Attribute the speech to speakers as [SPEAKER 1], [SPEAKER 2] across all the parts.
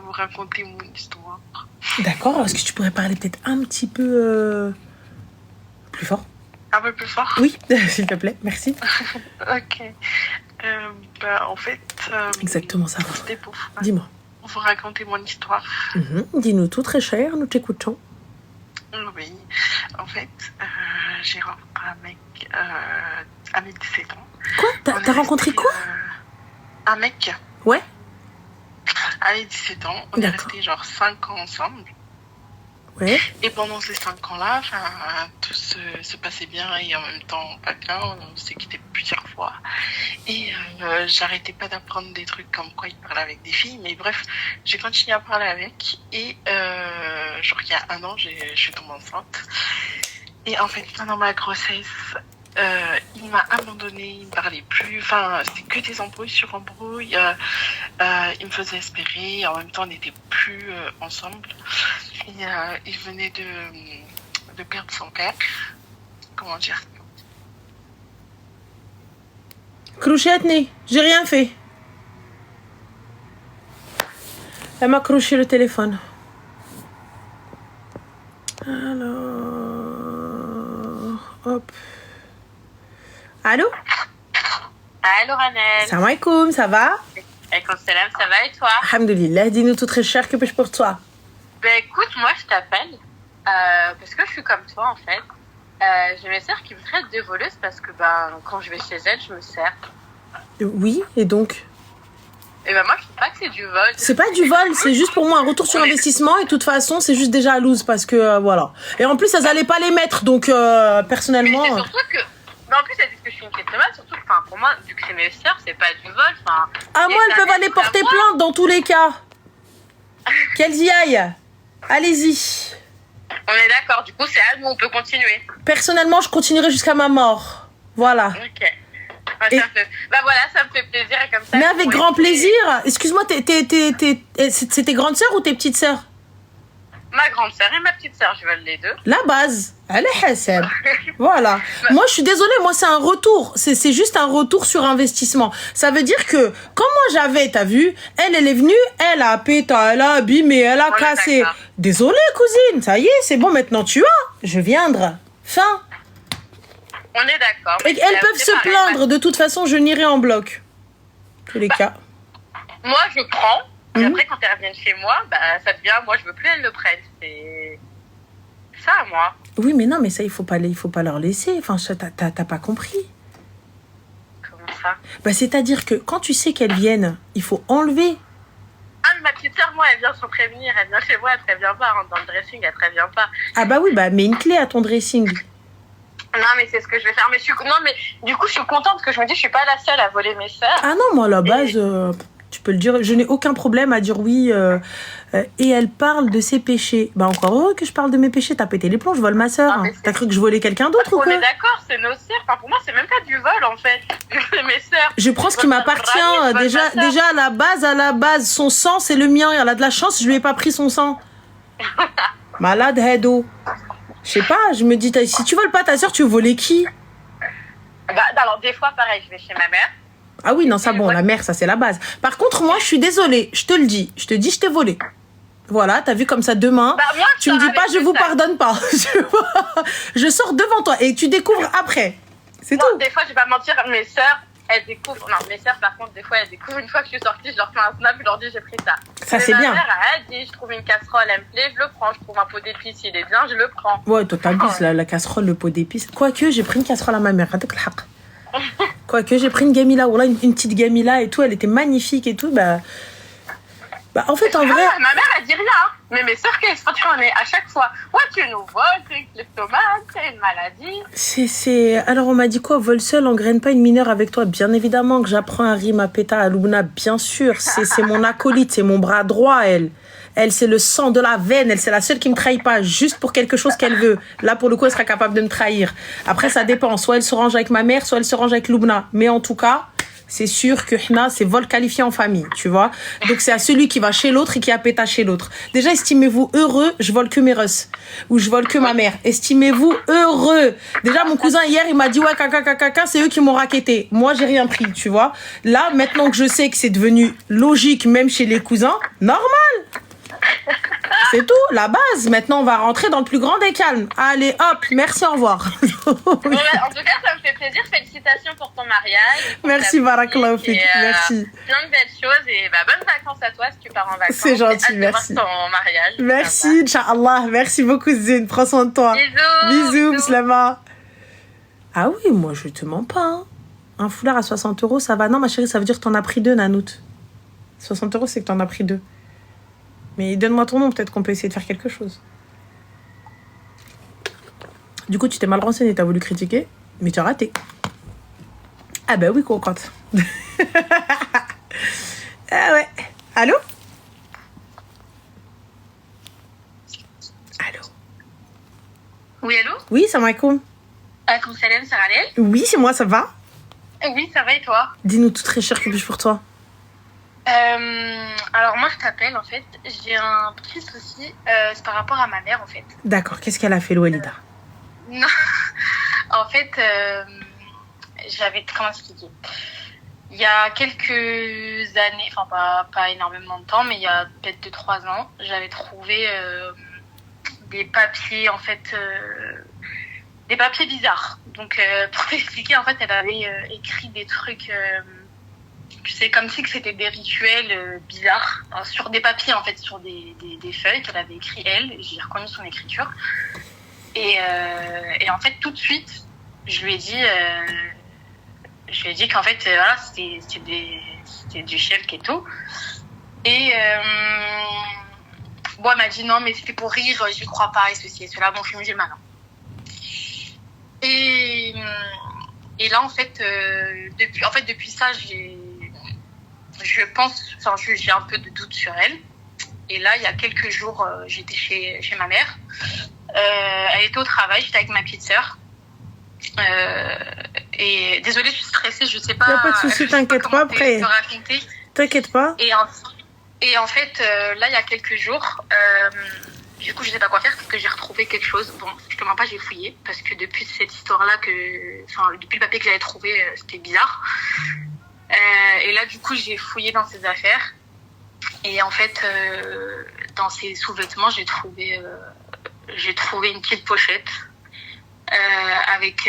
[SPEAKER 1] vous raconter mon histoire.
[SPEAKER 2] D'accord, est-ce que tu pourrais parler peut-être un petit peu plus fort?
[SPEAKER 1] Un peu plus fort?
[SPEAKER 2] Oui, s'il te plaît, merci.
[SPEAKER 1] Ok. En fait...
[SPEAKER 2] Exactement, ça va.
[SPEAKER 1] C'était pour
[SPEAKER 2] Dis-moi.
[SPEAKER 1] vous raconter mon histoire.
[SPEAKER 2] Dis-nous tout, très cher, nous t'écoutons.
[SPEAKER 1] Oui, en fait, j'ai rencontré un mec à mes 17 ans.
[SPEAKER 2] Quoi? T'as rencontré quoi?
[SPEAKER 1] Un mec.
[SPEAKER 2] Ouais.
[SPEAKER 1] À mes 17 ans, on est resté genre 5 ans ensemble.
[SPEAKER 2] Ouais.
[SPEAKER 1] Et pendant ces 5 ans-là, tout se passait bien et en même temps pas bien. On s'est quitté plusieurs fois. Et j'arrêtais pas d'apprendre des trucs comme quoi il parlait avec des filles. Mais bref, j'ai continué à parler avec. Et genre il y a 1 an, je suis tombée enceinte. Et en fait, pendant ma grossesse, il m'a abandonnée, il me parlait plus. Enfin, c'était que des embrouilles sur embrouilles. Il me faisait espérer. En même temps, on n'était plus ensemble. Et il venait de perdre son père. Comment dire?
[SPEAKER 2] Crouchetni, j'ai rien fait. Elle m'a accroché le téléphone. Alors... Hop. Allô?
[SPEAKER 3] Allô Ranel.
[SPEAKER 2] Salam alaikum, ça va?
[SPEAKER 3] Alaikum salam, ça va et toi?
[SPEAKER 2] Alhamdoulilah, dis-nous tout très cher, que puis-je pour toi?
[SPEAKER 3] Ben écoute, moi je t'appelle parce que je suis comme toi en fait. J'ai mes sœurs qui me traitent de voleuse parce que quand je vais chez elles, je me sers.
[SPEAKER 2] Oui, et donc?
[SPEAKER 3] Et moi je trouve pas que c'est du vol.
[SPEAKER 2] C'est pas du vol, c'est juste pour moi un retour sur investissement et de toute façon c'est juste déjà à loose parce que voilà. Et en plus elles allaient pas les mettre donc personnellement...
[SPEAKER 3] Mais c'est surtout que... Mais en plus elles disent que je suis une kleptomane, surtout que pour moi, vu que c'est mes sœurs, c'est pas du vol.
[SPEAKER 2] Ah moi elles peuvent aller porter plainte dans tous les cas. Qu'elles y aillent. Allez-y.
[SPEAKER 3] On est d'accord, du coup c'est à nous, on peut continuer.
[SPEAKER 2] Personnellement je continuerai jusqu'à ma mort. Voilà.
[SPEAKER 3] Ok. Ça me fait plaisir et comme ça.
[SPEAKER 2] Mais avec grand plaisir. Excuse-moi, c'est tes grandes sœurs ou tes petites sœurs?
[SPEAKER 3] Ma grande sœur et ma petite sœur, je veux les deux.
[SPEAKER 2] La base, elle est Hassan. Voilà. Moi, je suis désolée, moi, c'est un retour. C'est juste un retour sur investissement. Ça veut dire que, quand moi j'avais, t'as vu, elle est venue, elle a pété, elle a abîmé, elle a cassé. Désolée, cousine, ça y est, c'est bon, maintenant tu as. Je viendrai. Fin.
[SPEAKER 3] On est d'accord.
[SPEAKER 2] Et elles peuvent se plaindre. De toute façon, je n'irai en bloc. Tous les cas.
[SPEAKER 3] Moi, je prends. Et après, quand elles reviennent chez moi, ça devient, moi, je veux plus elles le prennent. C'est ça, moi.
[SPEAKER 2] Oui, mais non, mais ça, il faut pas leur laisser. Enfin, t'as pas compris.
[SPEAKER 3] Comment ça?
[SPEAKER 2] C'est-à-dire que quand tu sais qu'elles viennent, il faut enlever.
[SPEAKER 3] Ah, mais ma petite sœur, moi, elle vient sans prévenir. Elle vient chez moi, elle prévient pas. Dans le dressing, elle prévient pas.
[SPEAKER 2] Ah bah oui, mets une clé à ton dressing.
[SPEAKER 3] Non, mais c'est ce que je vais faire. Mais du coup, je suis contente parce que je me dis, je suis pas la seule à voler mes sœurs.
[SPEAKER 2] Ah non, moi, à la base, tu peux le dire, je n'ai aucun problème à dire oui. Et elle parle de ses péchés. Encore heureux que je parle de mes péchés. T'as pété les plombs, je vole ma sœur. T'as cru que je volais quelqu'un d'autre ou quoi?
[SPEAKER 3] On est d'accord, c'est nos sœurs. Enfin, pour moi, c'est même pas du vol, en fait. C'est mes sœurs.
[SPEAKER 2] Je prends ce qui m'appartient. Déjà, à la base, son sang, c'est le mien. Elle a de la chance, je lui ai pas pris son sang. Malade, Hedo. Je sais pas, je me dis, si tu voles pas ta sœur, tu veux voler qui?
[SPEAKER 3] Alors, des fois, pareil, je vais chez ma mère.
[SPEAKER 2] Ah oui, non, ça bon, la mère, ça c'est la base. Par contre, moi, je suis désolée, je te le dis. Je te dis, je t'ai volé. Voilà, t'as vu comme ça demain.
[SPEAKER 3] Moi,
[SPEAKER 2] tu me dis pas, je vous pardonne pas. Je sors devant toi et tu découvres après. C'est tout.
[SPEAKER 3] Des fois, je vais pas mentir, mes sœurs, elles découvrent. Non, mes sœurs, par contre, des fois, elles découvrent une fois que je suis sortie, je leur fais un snap, je leur dis, j'ai pris ça.
[SPEAKER 2] Ça, c'est bien.
[SPEAKER 3] Ma mère, elle dit, je trouve une casserole, elle me plaît, je le prends. Je trouve un pot d'épices, il est bien, je le prends.
[SPEAKER 2] Ouais, toi, t'abuses, la casserole, le pot d'épices. Quoique, j'ai pris une casserole à ma mère. Quoique, j'ai pris une gamila, voilà, une petite gamila et tout, elle était magnifique et tout, en fait, en vrai...
[SPEAKER 3] Ma mère, elle dit rien, hein. Mais mes sœurs, qu'elles se font à chaque fois. Ouais, tu nous voles, tu es une kleptomane, c'est une maladie.
[SPEAKER 2] Alors, on m'a dit quoi? Vol seul, engraine pas une mineure avec toi. Bien évidemment que j'apprends un rime à Péta, à Loubna, bien sûr. C'est mon acolyte, c'est mon bras droit, elle. Elle, c'est le sang de la veine. Elle, c'est la seule qui me trahit pas, juste pour quelque chose qu'elle veut. Là, pour le coup, elle sera capable de me trahir. Après, ça dépend. Soit elle se range avec ma mère, soit elle se range avec Loubna. Mais en tout cas... c'est sûr que Hna, c'est vol qualifié en famille, tu vois. Donc, c'est à celui qui va chez l'autre et qui a péta chez l'autre. Déjà, estimez-vous heureux, je vole que mes russes. Ou je vole que ma mère. Estimez-vous heureux. Déjà, mon cousin, hier, il m'a dit, ouais, caca, c'est eux qui m'ont raquetté. Moi, j'ai rien pris, tu vois. Là, maintenant que je sais que c'est devenu logique, même chez les cousins, normal. C'est tout, la base. Maintenant, on va rentrer dans le plus grand des calmes. Allez, hop, merci, au revoir.
[SPEAKER 3] En tout cas, ça me fait plaisir. Félicitations pour ton mariage.
[SPEAKER 2] Merci, Barakallahu fik. Merci.
[SPEAKER 3] Plein de belles choses et bonnes vacances à toi si tu pars en vacances.
[SPEAKER 2] C'est gentil, merci.
[SPEAKER 3] Voir ton mariage.
[SPEAKER 2] Merci, Inch'Allah. Merci beaucoup, Zine. Prends soin de toi. Bisous, Slama. Ah oui, moi, je te mens pas. Hein. Un foulard à 60 €, ça va. Non, ma chérie, ça veut dire que t'en as pris 2, Nanout. 60 €, c'est que t'en as pris 2. Mais donne-moi ton nom, peut-être qu'on peut essayer de faire quelque chose. Du coup, tu t'es mal renseigné, t'as voulu critiquer, mais tu as raté. Ah bah oui, cocotte. Ah ouais. Allô? Allô?
[SPEAKER 3] Oui, allô?
[SPEAKER 2] Oui, salam alaikum.
[SPEAKER 3] Alaikum salam, Sarah Léel?
[SPEAKER 2] Oui, c'est moi, ça va?
[SPEAKER 3] Oui, ça va et toi?
[SPEAKER 2] Dis-nous tout très cher, que puis-je pour toi?
[SPEAKER 3] Alors moi je t'appelle en fait, j'ai un petit souci, c'est par rapport à ma mère en fait.
[SPEAKER 2] D'accord, qu'est-ce qu'elle a fait, Loualida?
[SPEAKER 3] Non, en fait, comment expliquer? Il y a quelques années, enfin pas énormément de temps, mais il y a peut-être 2-3 ans, j'avais trouvé des papiers en fait, des papiers bizarres. Donc pour t'expliquer, en fait, elle avait écrit des trucs. Tu sais, comme si que c'était des rituels bizarres sur des papiers, en fait, sur des feuilles qu'elle avait écrit elle. J'ai reconnu son écriture. Et en fait, tout de suite, je lui ai dit qu'en fait, voilà, c'était du chef keto. Et bon, elle m'a dit non, mais c'était pour rire, je ne crois pas, et ceci et cela. Bon, je suis musulmane. Et là, en fait, depuis ça, j'ai un peu de doute sur elle. Et là, il y a quelques jours, j'étais chez ma mère. Elle était au travail, j'étais avec ma petite sœur. Et désolée, je suis stressée, je sais pas.
[SPEAKER 2] Il n'y a pas de souci, t'inquiète pas après. T'inquiète pas.
[SPEAKER 3] Et en fait, là, il y a quelques jours, du coup, je sais pas quoi faire parce que j'ai retrouvé quelque chose. Bon, je te mens pas, j'ai fouillé parce que depuis cette histoire-là, depuis le papier que j'avais trouvé, c'était bizarre. Et là, du coup, j'ai fouillé dans ses affaires. Et en fait, dans ses sous-vêtements, j'ai trouvé une petite pochette avec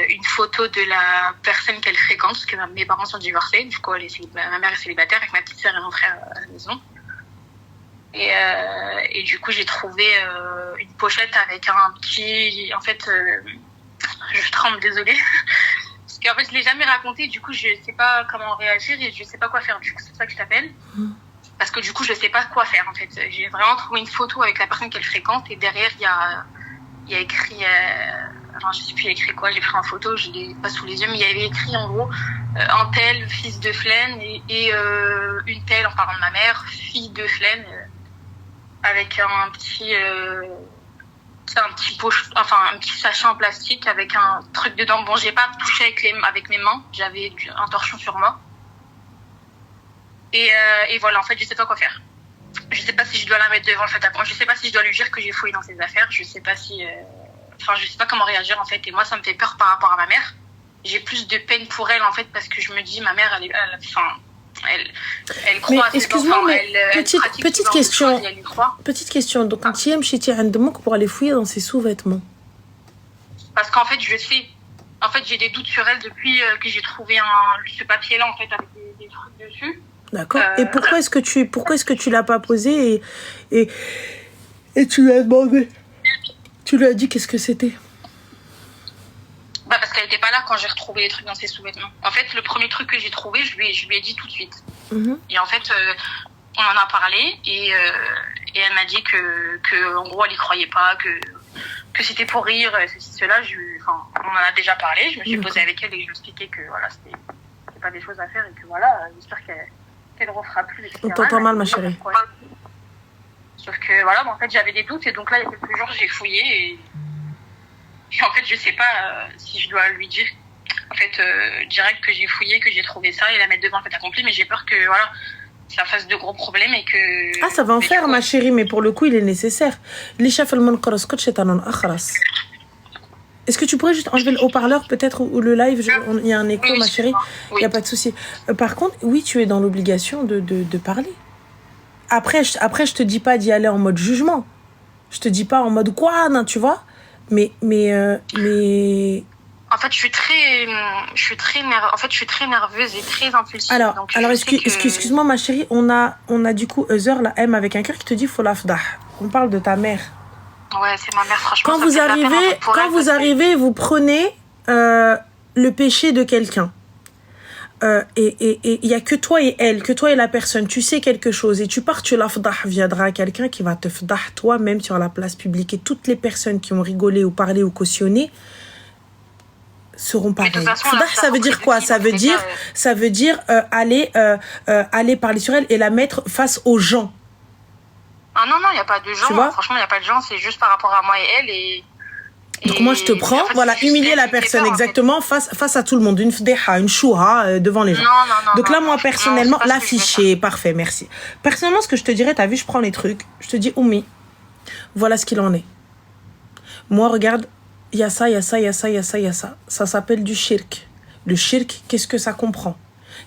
[SPEAKER 3] une photo de la personne qu'elle fréquente, parce que mes parents sont divorcés. Du coup, ma mère est célibataire avec ma petite sœur et mon frère à la maison. Et du coup, j'ai trouvé une pochette avec un petit... En fait, je tremble, désolée. Parce qu'en fait, je ne l'ai jamais raconté. Du coup, je ne sais pas comment réagir et je ne sais pas quoi faire. Du coup, c'est pour ça que je t'appelle. Parce que du coup, je ne sais pas quoi faire, en fait. J'ai vraiment trouvé une photo avec la personne qu'elle fréquente. Et derrière, il y a écrit... Enfin, je ne sais plus, il y a écrit quoi. J'ai pris en photo, je ne l'ai pas sous les yeux. Mais il y avait écrit, en gros, un tel, fils de Flaine. Et une telle, en parlant de ma mère, fille de Flaine. Avec un petit sachet en plastique avec un truc dedans. Bon, j'ai pas touché avec mes mains, j'avais un torchon sur moi. Et voilà, en fait, je sais pas quoi faire. Je sais pas si je dois la mettre devant le fait à je sais pas si je dois lui dire que j'ai fouillé dans ses affaires, je sais pas si je sais pas comment réagir en fait, et moi ça me fait peur par rapport à ma mère. J'ai plus de peine pour elle en fait parce que je me dis ma mère elle croit à ses enfants,
[SPEAKER 2] petite question. Petite question. Donc, quand tu aimes chez Tirandemouk pour aller fouiller dans ses sous-vêtements?
[SPEAKER 3] Parce qu'en fait, je sais. En fait, j'ai des doutes sur elle depuis que j'ai trouvé ce papier-là, en fait, avec des trucs dessus.
[SPEAKER 2] D'accord. Et pourquoi est-ce que tu l'as pas posé et tu lui as demandé? Tu lui as dit qu'est-ce que c'était?
[SPEAKER 3] Parce qu'elle n'était pas là quand j'ai retrouvé les trucs dans ses sous-vêtements. En fait, le premier truc que j'ai trouvé, je lui ai dit tout de suite. Et en fait, on en a parlé et elle m'a dit que en gros, elle y croyait pas, que c'était pour rire, ceci, cela. On en a déjà parlé. Je me suis posée avec elle et je lui ai expliqué que voilà, c'était pas des choses à faire et que voilà, j'espère qu'elle refera plus. Etc.
[SPEAKER 2] On t'entend mal, ma chérie.
[SPEAKER 3] Sauf que voilà, en fait, j'avais des doutes et donc là, il y a quelques jours, j'ai fouillé et en fait, je sais pas si je dois lui dire en fait direct que j'ai fouillé, que j'ai trouvé ça et la mettre devant le fait accompli, mais j'ai peur que voilà, ça fasse de gros problèmes et que...
[SPEAKER 2] Ah, ça va en faire, ma chérie, mais pour le coup, il est nécessaire. Est-ce que tu pourrais juste enlever le haut-parleur, peut-être, ou le live? Il y a un écho, ma chérie. Il n'y a pas de souci. Par contre, oui, tu es dans l'obligation de parler. Après, je te dis pas d'y aller en mode jugement. Je te dis pas en mode quoi, non, tu vois. Mais
[SPEAKER 3] En fait, je suis très nerveuse et très impulsive.
[SPEAKER 2] alors,
[SPEAKER 3] donc
[SPEAKER 2] excuse-moi ma chérie, on a du coup Heather, la M avec un cœur qui te dit faut l'afdah. On parle de ta mère.
[SPEAKER 3] Ouais, c'est ma mère, franchement.
[SPEAKER 2] Quand vous arrivez, vous prenez le péché de quelqu'un. Et il y a que toi et elle, que toi et la personne. Tu sais quelque chose et tu pars, tu l'afdah, viendra quelqu'un qui va te fdah toi-même sur la place publique. Et toutes les personnes qui ont rigolé ou parlé ou cautionné seront pareilles. Fdah, ça veut dire quoi? Ça veut dire aller parler sur elle et la mettre face aux gens.
[SPEAKER 3] Ah non, il n'y a pas de gens. Franchement, il n'y a pas de gens. C'est juste par rapport à moi et elle.
[SPEAKER 2] Donc moi, je te prends, en fait, humilier la personne, exactement, face à tout le monde. Une fdeha, une chouha devant les gens.
[SPEAKER 3] Non.
[SPEAKER 2] Donc là, moi, personnellement, l'afficher, parfait, merci. Personnellement, ce que je te dirais, t'as vu, je prends les trucs, je te dis, Oumi, voilà ce qu'il en est. Moi, regarde, il y a ça. Ça s'appelle du shirk. Le shirk, qu'est-ce que ça comprend?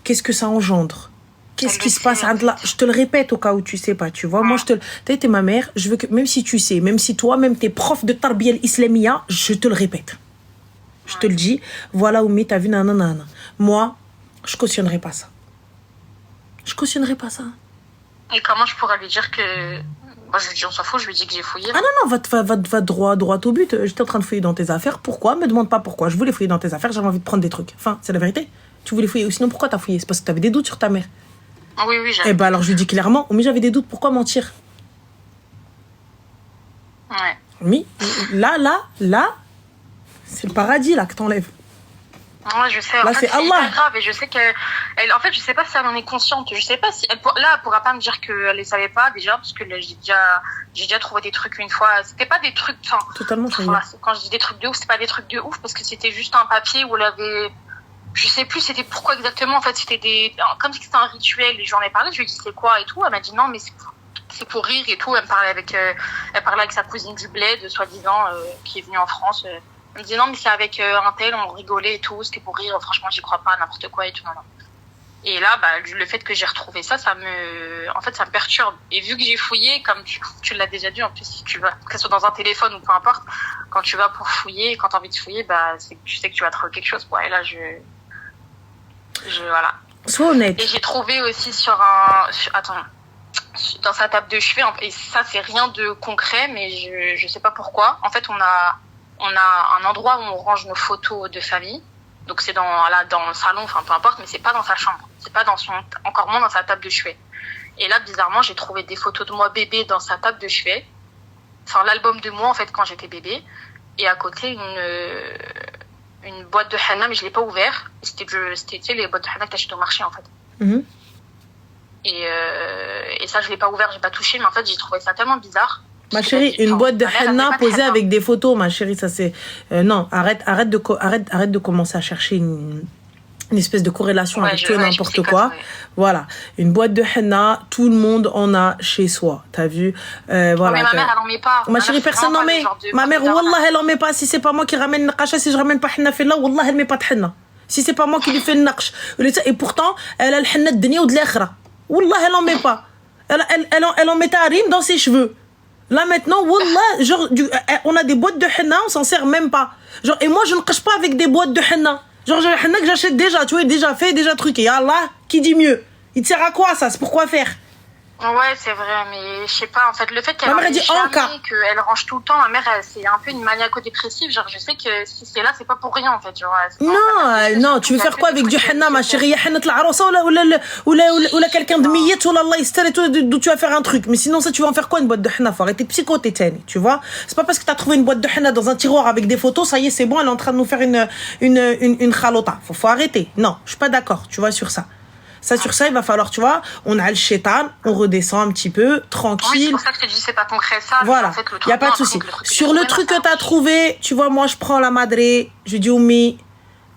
[SPEAKER 2] Qu'est-ce que ça engendre? Qu'est-ce qui se passe? Je te le répète au cas où tu sais pas, tu vois. Moi, t'es ma mère, je veux que, même si tu sais, même si toi-même t'es prof de tarbiya islamia, je te le répète. Je te le dis, voilà, Oumi, t'as vu, nanana. Moi, je cautionnerai pas ça.
[SPEAKER 3] Et comment je pourrais lui dire que... Moi, je lui dis, on s'en fout, je lui dis que j'ai fouillé.
[SPEAKER 2] Ah non, va droit au but. J'étais en train de fouiller dans tes affaires. Pourquoi? Me demande pas pourquoi. Je voulais fouiller dans tes affaires, j'avais envie de prendre des trucs. Enfin, c'est la vérité. Tu voulais fouiller, ou sinon pourquoi t'as fouillé? C'est parce que t'avais des doutes sur ta mère.
[SPEAKER 3] Oui, j'avais.
[SPEAKER 2] Eh ben alors je lui dis clairement, mais j'avais des doutes, pourquoi mentir?
[SPEAKER 3] Ouais.
[SPEAKER 2] Oui, là, c'est le paradis là que t'enlèves.
[SPEAKER 3] Ouais, je sais.
[SPEAKER 2] Là, c'est Allah.
[SPEAKER 3] C'est grave et je sais en fait, je sais pas si elle en est consciente. Je sais pas si elle pourra pas me dire qu'elle les savait pas déjà, parce que là, j'ai déjà trouvé des trucs une fois. C'était pas des trucs.
[SPEAKER 2] Totalement.
[SPEAKER 3] Quand je dis des trucs de ouf, c'est pas des trucs de ouf parce que c'était juste un papier où elle avait. Je sais plus c'était pourquoi exactement, en fait c'était comme si c'était un rituel et j'en ai parlé, je lui ai dit c'est quoi et tout, elle m'a dit non mais c'est pour rire et tout, elle parlait avec sa cousine du bled soi-disant qui est venue en France, elle me dit non mais c'est avec un tel, on rigolait et tout, c'était pour rire, franchement j'y crois pas, n'importe quoi et tout, non. Et là le fait que j'ai retrouvé ça me perturbe, et vu que j'ai fouillé, comme tu l'as déjà dit en plus, si tu vas, que ce soit dans un téléphone ou peu importe, quand tu vas pour fouiller, quand t'as envie de fouiller, c'est que tu sais que tu vas trouver quelque chose, quoi. Et là voilà.
[SPEAKER 2] Sois honnête.
[SPEAKER 3] Et j'ai trouvé aussi dans sa table de chevet, et ça c'est rien de concret, mais je sais pas pourquoi. En fait, on a un endroit où on range nos photos de famille. Donc c'est dans le salon, enfin peu importe, mais c'est pas dans sa chambre. C'est pas encore moins dans sa table de chevet. Et là, bizarrement, j'ai trouvé des photos de moi bébé dans sa table de chevet. Enfin, l'album de moi, en fait, quand j'étais bébé. Et à côté, une boîte de henna, mais je l'ai pas ouvert. C'était tu sais, les boîtes de henna que t'achètes au marché, en fait.
[SPEAKER 2] Mm-hmm.
[SPEAKER 3] Et ça, je l'ai pas ouvert, j'ai pas touché, mais en fait, j'ai trouvé ça tellement bizarre.
[SPEAKER 2] Ma chérie, une boîte de henna posée avec des photos, ma chérie, ça c'est... non, arrête de commencer à chercher une espèce de corrélation avec tout et n'importe quoi. Ouais. Voilà, une boîte de henna, tout le monde en a chez soi, t'as vu voilà.
[SPEAKER 3] Mais ma mère, elle en met pas.
[SPEAKER 2] Ma chérie, personne n'en met. Ma mère, wallah, elle en met pas. Si c'est pas moi qui ramène le naqasha, si je ramène pas henna fait là, wallah, elle met pas de henna. Si c'est pas moi qui lui fais le naqsh. Et pourtant, elle a le henna de dunya ou de l'akhira. Wallah, elle en met pas. Elle en met tarim dans ses cheveux. Là maintenant, wallah, genre, on a des boîtes de henna, on s'en sert même pas. Genre, et moi, je ne cache pas avec des boîtes de henna. Genre, j'ai le henna que j'achète déjà, tu vois, déjà fait, déjà truqué. Allah, qui dit mieux? Il te sert à quoi, ça? C'est pour quoi faire?
[SPEAKER 3] Ouais, c'est vrai, mais je sais pas, en fait, le fait qu'elle qu'elle range tout le temps, ma mère, c'est un peu une maniaco-dépressive, genre, je sais que si c'est là, c'est pas pour rien, en fait, genre.
[SPEAKER 2] Non, tu veux faire quoi avec du henna, ma chérie? Henna de la arosa ou quelqu'un de miyet, ou Allah, d'où tu vas faire un truc. Mais sinon, ça, tu vas en faire quoi, une boîte de henna? Faut arrêter de psychoter, tu vois? C'est pas parce que t'as trouvé une boîte de henna dans un tiroir avec des photos, ça y est, c'est bon, elle est en train de nous faire une khalota. Faut arrêter. Non, je suis pas d'accord, tu vois, sur ça. Ça, sur ça, il va falloir, tu vois, on a le shaitan, on redescend un petit peu, tranquille. Oui, c'est
[SPEAKER 3] pour ça que je te dis, c'est pas concret ça.
[SPEAKER 2] Voilà, en fait, il n'y a pas de souci. Sur le truc que tu as trouvé, tu vois, moi, je prends la madré, je dis, Oumi,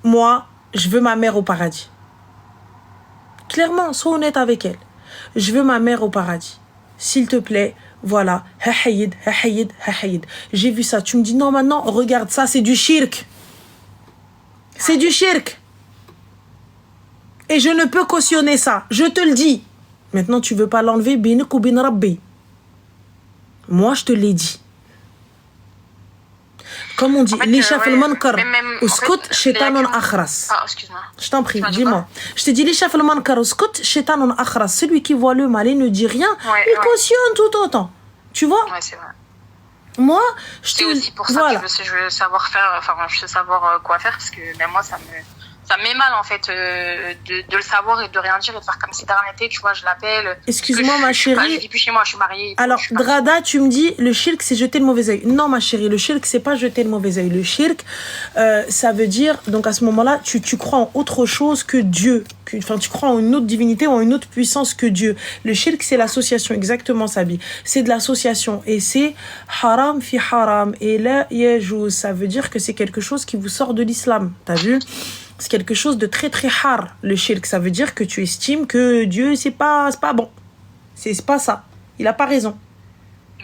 [SPEAKER 2] moi, je veux ma mère au paradis. Clairement, sois honnête avec elle. Je veux ma mère au paradis. S'il te plaît, voilà. Hahayid. J'ai vu ça. Tu me dis, non, maintenant, regarde, ça, c'est du shirk. C'est du shirk. Et je ne peux cautionner ça. Je te le dis. Maintenant, tu veux pas l'enlever, binik ou bin rabbi. Moi, je te l'ai dit. Comme on dit, Lisha fil mankar, uskut, shaitanun akhras.
[SPEAKER 3] Ah, excuse-moi.
[SPEAKER 2] Je t'en prie,
[SPEAKER 3] Tu m'as dit
[SPEAKER 2] dis-moi. Je te dis, Lisha fil mankar, uskut, shaitanun akhras. Celui qui voit le mal et ne dit rien, il cautionne tout autant. Tu vois?
[SPEAKER 3] Ouais, c'est vrai.
[SPEAKER 2] Moi, je
[SPEAKER 3] C'est
[SPEAKER 2] te
[SPEAKER 3] aussi pour ça
[SPEAKER 2] voilà.
[SPEAKER 3] que je veux savoir faire, enfin, je veux savoir quoi faire, parce que même moi, ça me met mal, en fait, de le savoir et de rien dire et de faire comme si de rien n'était, tu vois, je l'appelle.
[SPEAKER 2] Excuse-moi, ma
[SPEAKER 3] Je
[SPEAKER 2] chérie.
[SPEAKER 3] vis plus chez moi, je suis mariée.
[SPEAKER 2] Alors, Drada, tu me dis, le shirk, c'est jeter le mauvais œil. Non, ma chérie, le shirk, c'est pas jeter le mauvais œil. Le shirk, ça veut dire, donc à ce moment-là, tu crois en autre chose que Dieu. Enfin, tu crois en une autre divinité ou en une autre puissance que Dieu. Le shirk, c'est l'association, exactement, Sabi. C'est de l'association. Et c'est haram fi haram. Et là, yajouz, ça veut dire que c'est quelque chose qui vous sort de l'islam. T'as vu? C'est quelque chose de très très har, le shirk. Ça veut dire que tu estimes que Dieu, c'est pas bon. C'est pas ça. Il a pas raison.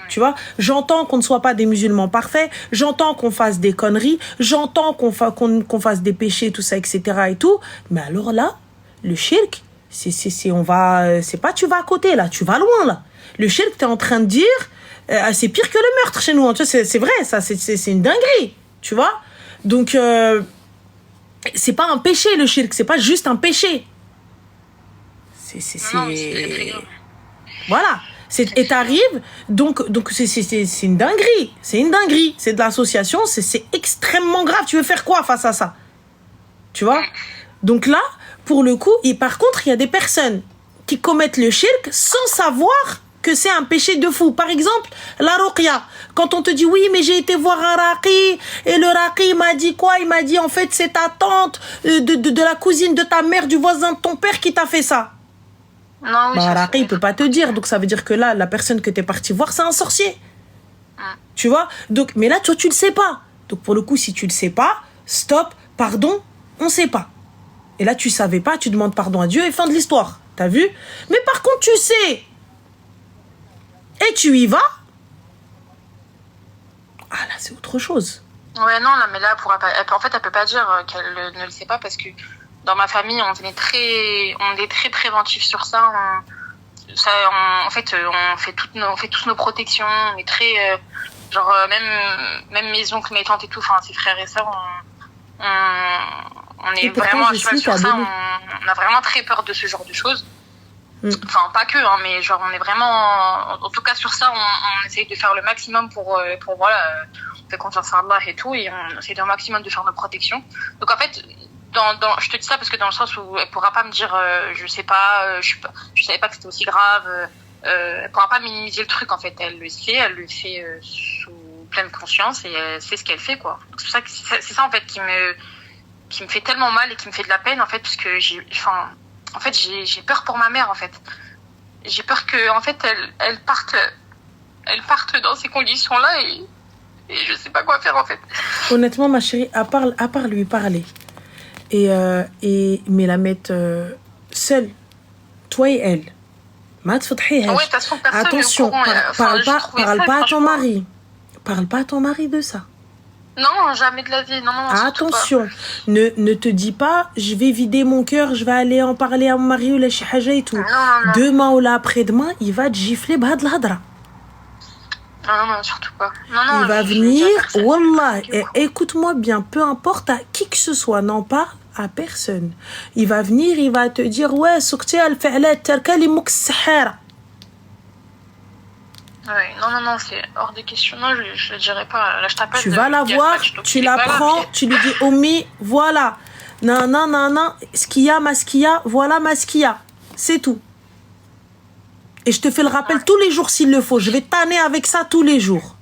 [SPEAKER 2] Tu vois, j'entends qu'on ne soit pas des musulmans parfaits, j'entends qu'on fasse des conneries, j'entends qu'on fasse des péchés, tout ça, etc. et tout. Mais alors là, le shirk, c'est pas tu vas à côté là, tu vas loin là. Le shirk, t'es en train de dire, c'est pire que le meurtre chez nous. Hein. Tu vois, c'est vrai, ça, c'est une dinguerie. Tu vois, donc c'est pas un péché le shirk, c'est pas juste un péché.
[SPEAKER 3] Non, c'est très grave.
[SPEAKER 2] Voilà. Et t'arrives, donc c'est une dinguerie. C'est une dinguerie. C'est de l'association, c'est extrêmement grave. Tu veux faire quoi face à ça? Tu vois? Donc là, pour le coup, et par contre, il y a des personnes qui commettent le shirk sans savoir que c'est un péché de fou. Par exemple, la ruqya. Quand on te dit, oui, mais j'ai été voir un raqi, et le raqi m'a dit quoi? Il m'a dit, en fait, c'est ta tante, de la cousine de ta mère, du voisin de ton père qui t'a fait ça.
[SPEAKER 3] Non, oui,
[SPEAKER 2] Bah, raqi, il peut pas te dire. Donc, ça veut dire que là, la personne que t'es parti voir, c'est un sorcier. Tu vois? Donc, mais là, toi, tu le sais pas. Donc, pour le coup, si tu le sais pas, stop, pardon, on sait pas. Et là, tu savais pas, tu demandes pardon à Dieu et fin de l'histoire. T'as vu? Mais par contre, tu sais. Et tu y vas. Ah là, c'est autre chose.
[SPEAKER 3] Ouais, non, là, mais là, en fait, elle peut pas dire qu'elle ne le sait pas parce que dans ma famille, on est très préventifs sur ça. En fait, on fait tous nos protections. On est très, même mes oncles, mes tantes et tout, enfin, ses frères et sœurs, on est vraiment à cheval sur ça. On a vraiment très peur de ce genre de choses. Enfin, pas que, hein, mais genre, on est vraiment, en tout cas sur ça, on essaye de faire le maximum pour voilà, on fait confiance à Allah et tout, et on essaye un maximum de faire nos protections. Donc en fait, je te dis ça parce que dans le sens où elle pourra pas me dire, je sais pas, je savais pas que c'était aussi grave, elle pourra pas minimiser le truc en fait, elle le fait sous pleine conscience et elle sait ce qu'elle fait quoi. Donc c'est pour ça que c'est ça en fait qui me fait tellement mal et qui me fait de la peine en fait, parce que j'ai peur pour ma mère en fait. J'ai peur que en fait elle parte dans ces conditions là et je sais pas quoi faire en fait.
[SPEAKER 2] Honnêtement ma chérie, à part lui parler mais la mettre seule, toi et elle. Attention, parle pas à ton mari. Parle pas à ton mari de ça.
[SPEAKER 3] Non, jamais de la vie. Non,
[SPEAKER 2] attention, ne te dis pas, je vais vider mon cœur, je vais aller en parler à mon mari ou la chihaja et tout.
[SPEAKER 3] Non.
[SPEAKER 2] Demain ou là après-demain, il va te gifler bhad l'hadra.
[SPEAKER 3] Non, surtout pas. Non,
[SPEAKER 2] il va venir, wallah, écoute-moi bien, peu importe à qui que ce soit, n'en parle à personne. Il va venir, il va te dire, ouais, soukti al-fa'lat, tarka li mouk sahara.
[SPEAKER 3] Ouais, non, c'est hors de question. Non, je le dirai pas. Là, je t'appelle.
[SPEAKER 2] Tu vas la voir, tu la prends, tu lui dis, Omi, voilà. Non, Skia, voilà ma Skia. C'est tout. Et je te fais le rappel tous les jours s'il le faut. Je vais tanner avec ça tous les jours.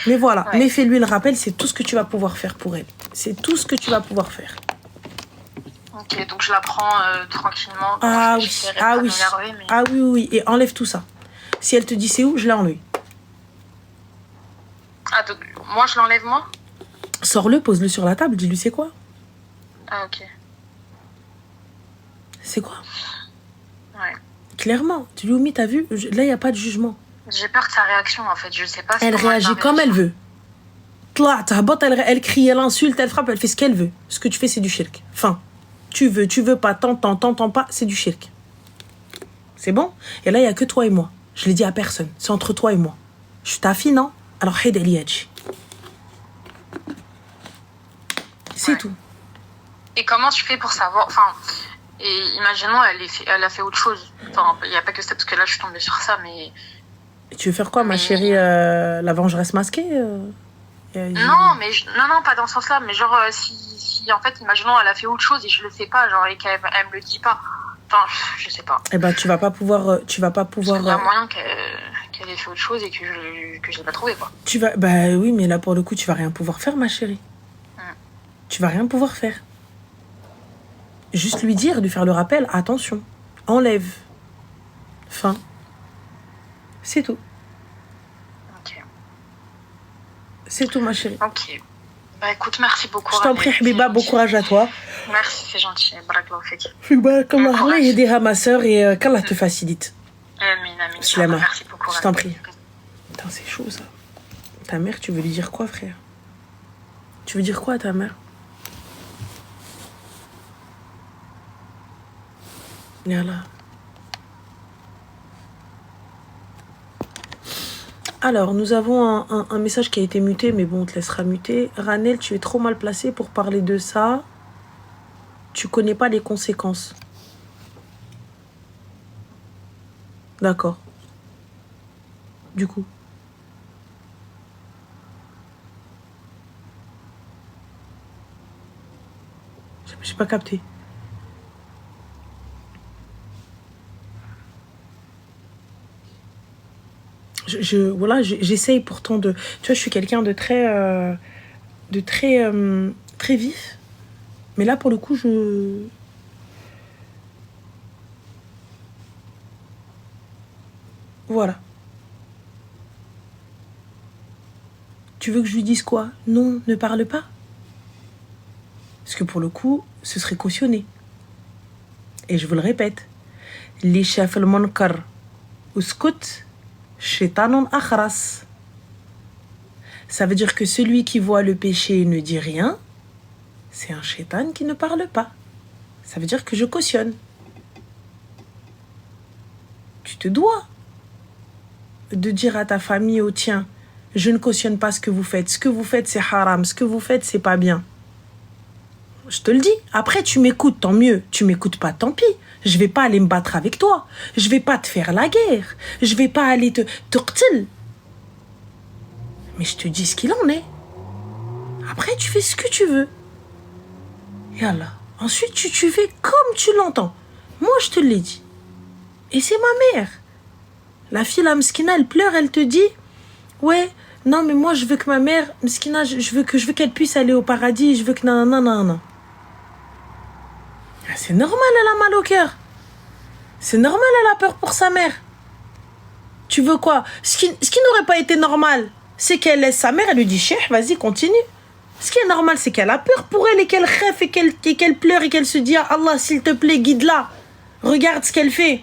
[SPEAKER 2] Mais voilà, mais fais-lui le rappel, c'est tout ce que tu vas pouvoir faire pour elle. C'est tout ce que tu vas pouvoir faire.
[SPEAKER 3] Ok, donc je la prends tranquillement.
[SPEAKER 2] Oui. Et enlève tout ça. Si elle te dit c'est où, je l'enlève.
[SPEAKER 3] Ah, donc moi je l'enlève moi?
[SPEAKER 2] Sors-le, pose-le sur la table, dis-lui c'est quoi.
[SPEAKER 3] Ah, ok.
[SPEAKER 2] C'est quoi?
[SPEAKER 3] Ouais.
[SPEAKER 2] Clairement, tu lui as mis, t'as vu? Là, il n'y a pas de jugement.
[SPEAKER 3] J'ai peur de sa réaction en fait, je sais pas.
[SPEAKER 2] Elle réagit comme elle veut. Elle crie, elle insulte, elle frappe, elle fait ce qu'elle veut. Ce que tu fais, c'est du shirk. Fin. Tu veux pas, t'entends pas, c'est du shirk. C'est bon? Et là, il n'y a que toi et moi. Je l'ai dit à personne. C'est entre toi et moi. Je suis ta fille, non? Alors, Haïd El Yadji. C'est tout.
[SPEAKER 3] Et comment tu fais pour savoir... Enfin, et imaginons, elle a fait autre chose. Enfin, il n'y a pas que ça, parce que là, je suis tombée sur ça, mais...
[SPEAKER 2] Et tu veux faire quoi, ma chérie, la vengeresse masquée
[SPEAKER 3] Non, pas dans ce sens-là. Mais genre, si en fait, imaginons, elle a fait autre chose et je le sais pas, genre, et qu'elle me le dit pas. Enfin, je sais pas.
[SPEAKER 2] Eh ben, tu vas pas pouvoir...
[SPEAKER 3] Il y a moyen qu'elle ait fait autre chose et que je l'ai pas trouvé, quoi.
[SPEAKER 2] Bah oui, mais là, pour le coup, tu vas rien pouvoir faire, ma chérie. Tu vas rien pouvoir faire. Juste lui faire le rappel, attention, enlève. Fin. C'est tout.
[SPEAKER 3] Ok.
[SPEAKER 2] C'est tout, ma chérie.
[SPEAKER 3] Ok. Bah écoute, merci beaucoup.
[SPEAKER 2] Je t'en prie, Habiba, bon courage à toi.
[SPEAKER 3] Merci, c'est gentil. Barakallahu fik.
[SPEAKER 2] Allah aidera ma soeur et qu'Allah te facilite.
[SPEAKER 3] Amin.
[SPEAKER 2] Slama.
[SPEAKER 3] Merci beaucoup.
[SPEAKER 2] Je t'en prie. Putain, c'est chaud ça. Ta mère, tu veux lui dire quoi, frère? Tu veux dire quoi à ta mère? Voilà. Alors, nous avons un message qui a été muté, mais bon, on te laissera muter. Ranel, tu es trop mal placé pour parler de ça. Tu connais pas les conséquences. D'accord. Du coup. J'ai pas capté. Voilà, j'essaye pourtant de... Tu vois, je suis quelqu'un de très vif. Mais là, pour le coup, Voilà. Tu veux que je lui dise quoi? Non, ne parle pas. Parce que pour le coup, ce serait cautionné. Et je vous le répète. Li shaf al-munkar uskut shaitanun akhras. Ça veut dire que celui qui voit le péché et ne dit rien, c'est un shaitan qui ne parle pas. Ça veut dire que je cautionne. Tu te dois de dire à ta famille, au tien, je ne cautionne pas ce que vous faites. Ce que vous faites, c'est haram. Ce que vous faites, c'est pas bien. Je te le dis. Après, tu m'écoutes, tant mieux. Tu m'écoutes pas, tant pis. Je vais pas aller me battre avec toi. Je vais pas te faire la guerre. Je vais pas aller te qtil. Mais je te dis ce qu'il en est. Après, tu fais ce que tu veux. Et Allah. Ensuite, tu fais comme tu l'entends. Moi, je te l'ai dit. Et c'est ma mère. La fille, la mskina, elle pleure, elle te dit, ouais, non, mais moi, je veux que ma mère, mskina, je veux qu'elle puisse aller au paradis, je veux que nanana. C'est normal, elle a mal au cœur. C'est normal, elle a peur pour sa mère. Tu veux quoi? Ce qui n'aurait pas été normal, c'est qu'elle laisse sa mère, elle lui dit, Cheikh, vas-y, continue. Ce qui est normal, c'est qu'elle a peur pour elle et qu'elle rêve et qu'elle pleure et qu'elle se dit, ah Allah, s'il te plaît, guide-la. Regarde ce qu'elle fait.